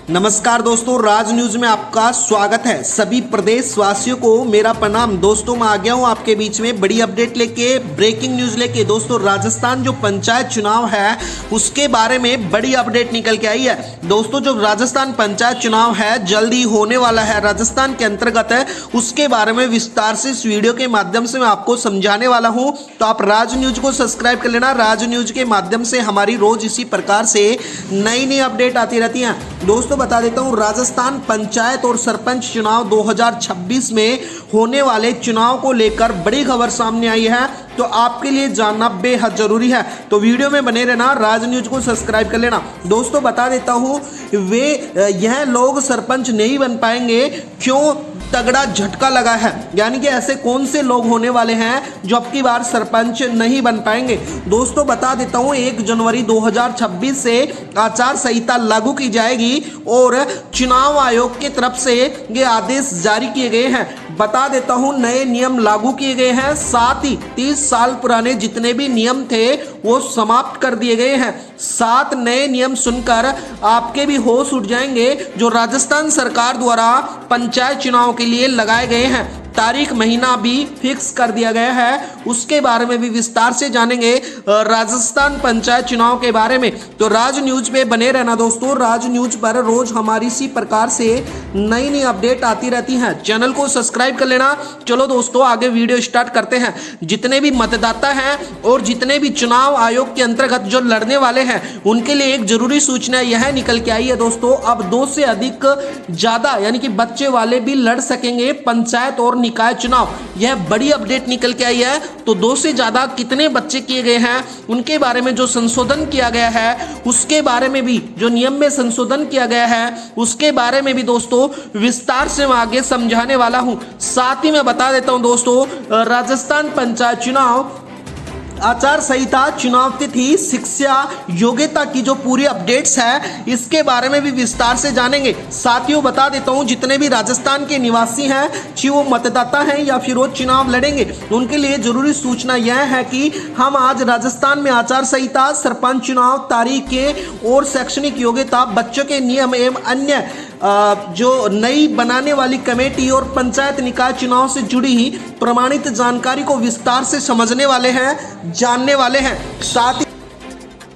नमस्कार दोस्तों, राज न्यूज में आपका स्वागत है। सभी प्रदेश वासियों को मेरा प्रणाम। दोस्तों मैं आ गया हूं आपके बीच में बड़ी अपडेट लेके, ब्रेकिंग न्यूज लेके। दोस्तों राजस्थान जो पंचायत चुनाव है उसके बारे में बड़ी अपडेट निकल के आई है। दोस्तों जो राजस्थान पंचायत चुनाव है जल्दी होने वाला है, राजस्थान के अंतर्गत है, उसके बारे में विस्तार से इस वीडियो के माध्यम से मैं आपको समझाने वाला हूं। तो आप राज न्यूज को सब्सक्राइब कर लेना। राज न्यूज के माध्यम से हमारी रोज इसी प्रकार से नई नई अपडेट आती रहती हैं। दोस्तों बता देता हूं, राजस्थान पंचायत और सरपंच चुनाव 2026 में होने वाले चुनाव को लेकर बड़ी खबर सामने आई है, तो आपके लिए जानना बेहद जरूरी है। तो वीडियो में बने रहना, राज न्यूज को सब्सक्राइब कर लेना। दोस्तों बता देता हूं, यह लोग सरपंच नहीं बन पाएंगे, क्यों? तगड़ा झटका लगा है। यानी कि ऐसे कौन से लोग होने वाले हैं जो अब की बार सरपंच नहीं बन पाएंगे। दोस्तों बता देता हूं, 1 जनवरी 2026 से आचार संहिता लागू की जाएगी और चुनाव आयोग की तरफ से ये आदेश जारी किए गए हैं। बता देता हूं, नए नियम लागू किए गए हैं, साथ ही 30 साल पुराने जितने भी नियम थे वो समाप्त कर दिए गए हैं। 7 नए नियम सुनकर आपके भी होश उड़ जाएंगे जो राजस्थान सरकार द्वारा पंचायत चुनाव के लिए लगाए गए हैं। तारीख महीना भी फिक्स कर दिया गया है, उसके बारे में भी विस्तार से जानेंगे राजस्थान पंचायत चुनाव के बारे में। तो राज न्यूज पे बने रहना दोस्तों। राज न्यूज पर रोज हमारी इसी प्रकार से नई नई अपडेट आती रहती हैं। चैनल को सब्सक्राइब कर लेना। चलो दोस्तों आगे वीडियो स्टार्ट करते हैं। जितने भी मतदाता हैं और जितने भी चुनाव आयोग के अंतर्गत जो लड़ने वाले हैं उनके लिए एक जरूरी सूचना यह निकल के आई है दोस्तों। अब 2 से अधिक ज्यादा यानी कि बच्चे वाले भी लड़ सकेंगे पंचायत और निकाय चुनाव। यह बड़ी अपडेट निकल के आई है। तो 2 से ज्यादा कितने बच्चे किए गए हैं उनके बारे में जो संशोधन किया गया है उसके बारे में भी, जो नियम में संशोधन किया गया है उसके बारे में भी दोस्तों विस्तार से मैं आगे समझाने वाला हूं। साथ ही मैं बता देता हूं दोस्तों, राजस्थान पंचायत चुनाव आचार संहिता, चुनाव तिथि, शिक्षा योग्यता की जो पूरी अपडेट्स है इसके बारे में भी विस्तार से जानेंगे। साथियों बता देता हूं, जितने भी राजस्थान के निवासी हैं, चाहे वो मतदाता हैं या फिर वो चुनाव लड़ेंगे, उनके लिए जरूरी सूचना यह है कि हम आज राजस्थान में आचार संहिता, सरपंच चुनाव, तारीखें और शैक्षणिक योग्यता, बच्चों के नियम एवं अन्य जो नई बनाने वाली कमेटी और पंचायत निकाय चुनाव से जुड़ी प्रमाणित जानकारी को विस्तार से समझने वाले हैं, जानने वाले हैं। साथ ही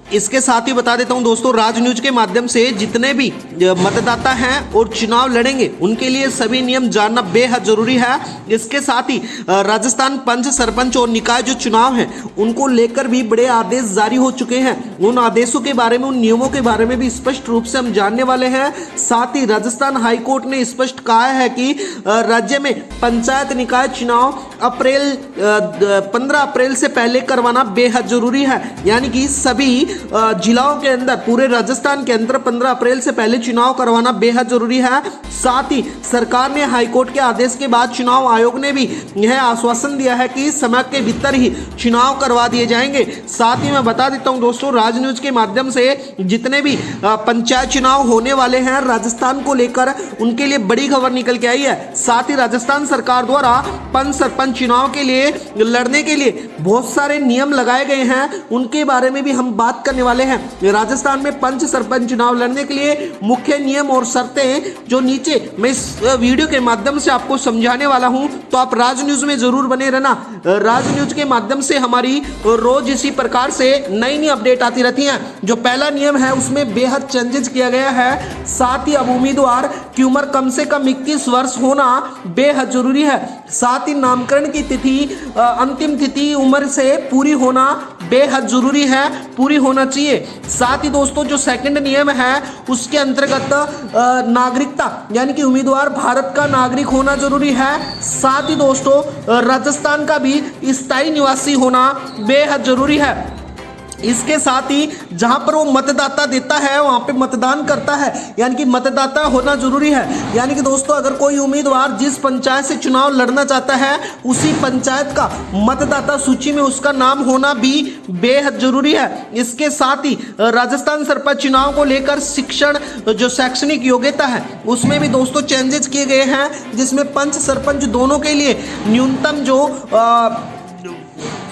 इसके साथ ही बता देता हूं दोस्तों, राज न्यूज के माध्यम से जितने भी मतदाता हैं और चुनाव लड़ेंगे उनके लिए सभी नियम जानना बेहद जरूरी है। इसके साथ ही राजस्थान पंच, सरपंच और निकाय जो चुनाव हैं उनको लेकर भी बड़े आदेश जारी हो चुके हैं। उन आदेशों के बारे में, उन नियमों के बारे में भी स्पष्ट रूप से हम जानने वाले हैं। साथ ही राजस्थान हाईकोर्ट ने स्पष्ट कहा है कि राज्य में पंचायत निकाय चुनाव 15 अप्रैल से पहले करवाना बेहद जरूरी है। यानी कि सभी जिलाओं के अंदर, पूरे राजस्थान के अंदर 15 अप्रैल से पहले चुनाव करवाना बेहद जरूरी है। साथ ही सरकार ने हाईकोर्ट के आदेश के बाद चुनाव आयोग ने भी यह आश्वासन दिया है कि समय के भीतर ही चुनाव करवा दिए जाएंगे। साथ ही मैं बता देता हूं दोस्तों, राज न्यूज के माध्यम से जितने भी पंचायत चुनाव होने वाले हैं राजस्थान को लेकर, उनके लिए बड़ी खबर निकल के आई है। साथ ही राजस्थान सरकार द्वारा पंच, सरपंच चुनाव के लिए लड़ने के लिए बहुत सारे नियम लगाए गए हैं, उनके बारे में भी हम बात करने वाले हैं। राजस्थान में पंच, सरपंच चुनाव लड़ने के लिए मुख्य नियम और शर्तें जो नीचे मैं इस वीडियो के माध्यम से आपको समझाने वाला हूं, तो आप राज न्यूज में जरूर बने रहना। राज न्यूज के माध्यम से हमारी रोज इसी प्रकार से नई नई अपडेट आती रहती हैं। जो पहला नियम है उसमें बेहद चेंजेस किया गया है। साथ ही अब उम्मीदवार की उम्र कम से कम 21 वर्ष होना बेहद जरूरी है। साथ ही नामकरण की तिथि, अंतिम तिथि उम्र से पूरी होना बेहद जरूरी है, पूरी होना चाहिए। साथ ही दोस्तों जो सेकंड नियम है उसके अंतर्गत नागरिकता, यानी कि उम्मीदवार भारत का नागरिक होना जरूरी है। साथ ही दोस्तों राजस्थान का भी स्थायी निवासी होना बेहद जरूरी है। इसके साथ ही जहां पर वो मतदाता देता है वहां पे मतदान करता है, यानी कि मतदाता होना जरूरी है। यानी कि दोस्तों अगर कोई उम्मीदवार जिस पंचायत से चुनाव लड़ना चाहता है उसी पंचायत का मतदाता सूची में उसका नाम होना भी बेहद जरूरी है। इसके साथ ही राजस्थान सरपंच चुनाव को लेकर शिक्षण, जो शैक्षणिक योग्यता है उसमें भी दोस्तों चेंजेस किए गए हैं, जिसमें पंच, सरपंच दोनों के लिए न्यूनतम जो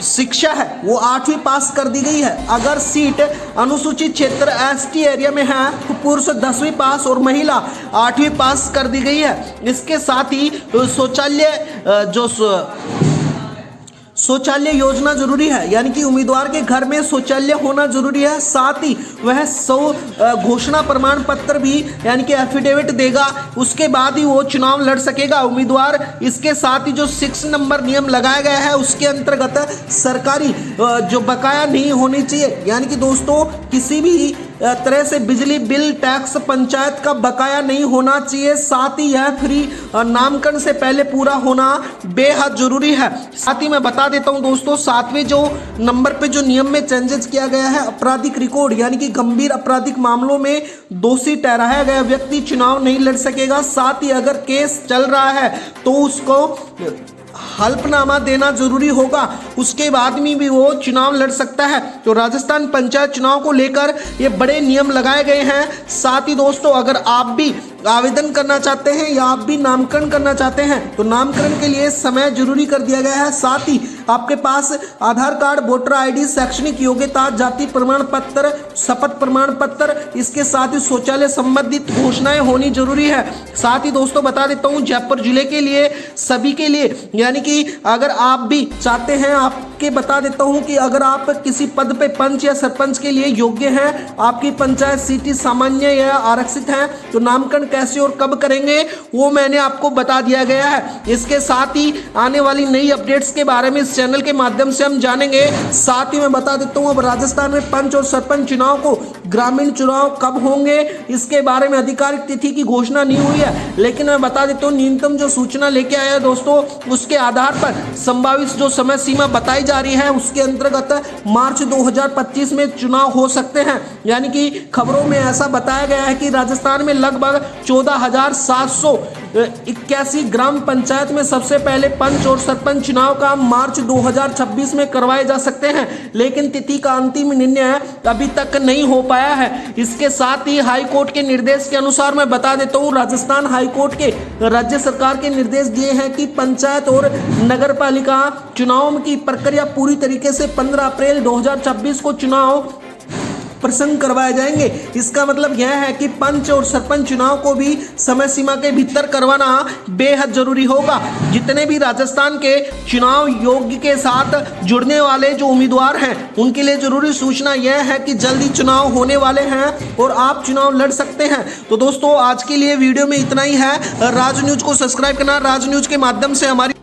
शिक्षा है वो 8वीं पास कर दी गई है। अगर सीट अनुसूचित क्षेत्र एसटी एरिया में है तो पुरुष 10वीं पास और महिला 8वीं पास कर दी गई है। इसके साथ ही शौचालय योजना जरूरी है, यानी कि उम्मीदवार के घर में शौचालय होना जरूरी है। साथ ही वह घोषणा प्रमाण पत्र भी यानी कि एफिडेविट देगा, उसके बाद ही वो चुनाव लड़ सकेगा उम्मीदवार। इसके साथ ही जो 6 नंबर नियम लगाया गया है उसके अंतर्गत सरकारी जो बकाया नहीं होनी चाहिए, यानी कि दोस्तों किसी भी तरह से बिजली बिल टैक्स पंचायत का बकाया नहीं होना चाहिए। साथ ही यह फ्री नामकरण से पहले पूरा होना बेहद जरूरी है। साथ ही मैं बता देता हूं दोस्तों 7वें जो नंबर पे जो नियम में चेंजेस किया गया है, आपराधिक रिकॉर्ड यानी कि गंभीर आपराधिक मामलों में दोषी ठहराया गया व्यक्ति चुनाव नहीं लड़ सकेगा। साथ ही अगर केस चल रहा है तो उसको हल्फनामा देना जरूरी होगा, उसके बाद में भी वो चुनाव लड़ सकता है। तो राजस्थान पंचायत चुनाव को लेकर ये बड़े नियम लगाए गए हैं। साथ ही दोस्तों अगर आप भी आवेदन करना चाहते हैं या आप भी नामकरण करना चाहते हैं तो नामकरण के लिए समय जरूरी कर दिया गया है। साथ ही आपके पास आधार कार्ड, वोटर आईडी, शैक्षणिक योग्यता, जाति प्रमाण पत्र, शपथ प्रमाण पत्र, इसके साथ ही शौचालय संबंधित घोषणाएं होनी जरूरी है। साथ ही दोस्तों बता देता हूं जयपुर जिले के लिए सभी के लिए, यानी कि अगर आप भी चाहते हैं, आपके बता देता हूं कि अगर आप किसी पद पे पंच या सरपंच के लिए योग्य हैं, आपकी पंचायत सीट सामान्य या आरक्षित है, तो नामकरण कैसे और कब करेंगे वो मैंने आपको बता दिया गया है। इसके साथ ही आने वाली नई अपडेट्स के बारे में इस चैनल के माध्यम से हम जानेंगे। साथ ही मैं बता देता हूं अब राजस्थान में पंच और सरपंच चुनाव को ग्रामीण चुनाव कब होंगे इसके बारे में आधिकारिक तिथि की घोषणा नहीं हुई है, लेकिन मैं बता देता हूं न्यूनतम जो सूचना लेके आया दोस्तों उसके आधार पर संभावित जो समय सीमा बताई जा रही है उसके अंतर्गत मार्च 2025 में चुनाव हो सकते हैं। यानी कि खबरों में ऐसा बताया गया है कि राजस्थान में लगभग 14,781 ग्राम पंचायत में सबसे पहले पंच और सरपंच चुनाव का मार्च 2026 में करवाए जा सकते हैं, लेकिन तिथि का अंतिम निर्णय अभी तक नहीं हो पाया है। इसके साथ ही हाई कोर्ट के निर्देश के अनुसार मैं बता देता हूं राजस्थान हाई कोर्ट के राज्य सरकार के निर्देश दिए हैं कि पंचायत और नगर पालिका चुनाव की प्रक्रिया पूरी तरीके से 15 अप्रैल 2026 को चुनाव प्रसंग करवाए जाएंगे। इसका मतलब यह है कि पंच और सरपंच चुनाव को भी समय सीमा के भीतर करवाना बेहद जरूरी होगा। जितने भी राजस्थान के चुनाव योग्य के साथ जुड़ने वाले जो उम्मीदवार हैं उनके लिए जरूरी सूचना यह है कि जल्दी चुनाव होने वाले हैं और आप चुनाव लड़ सकते हैं। तो दोस्तों आज के लिए वीडियो में इतना ही है। राज न्यूज को सब्सक्राइब करना, राज न्यूज के माध्यम से हमारी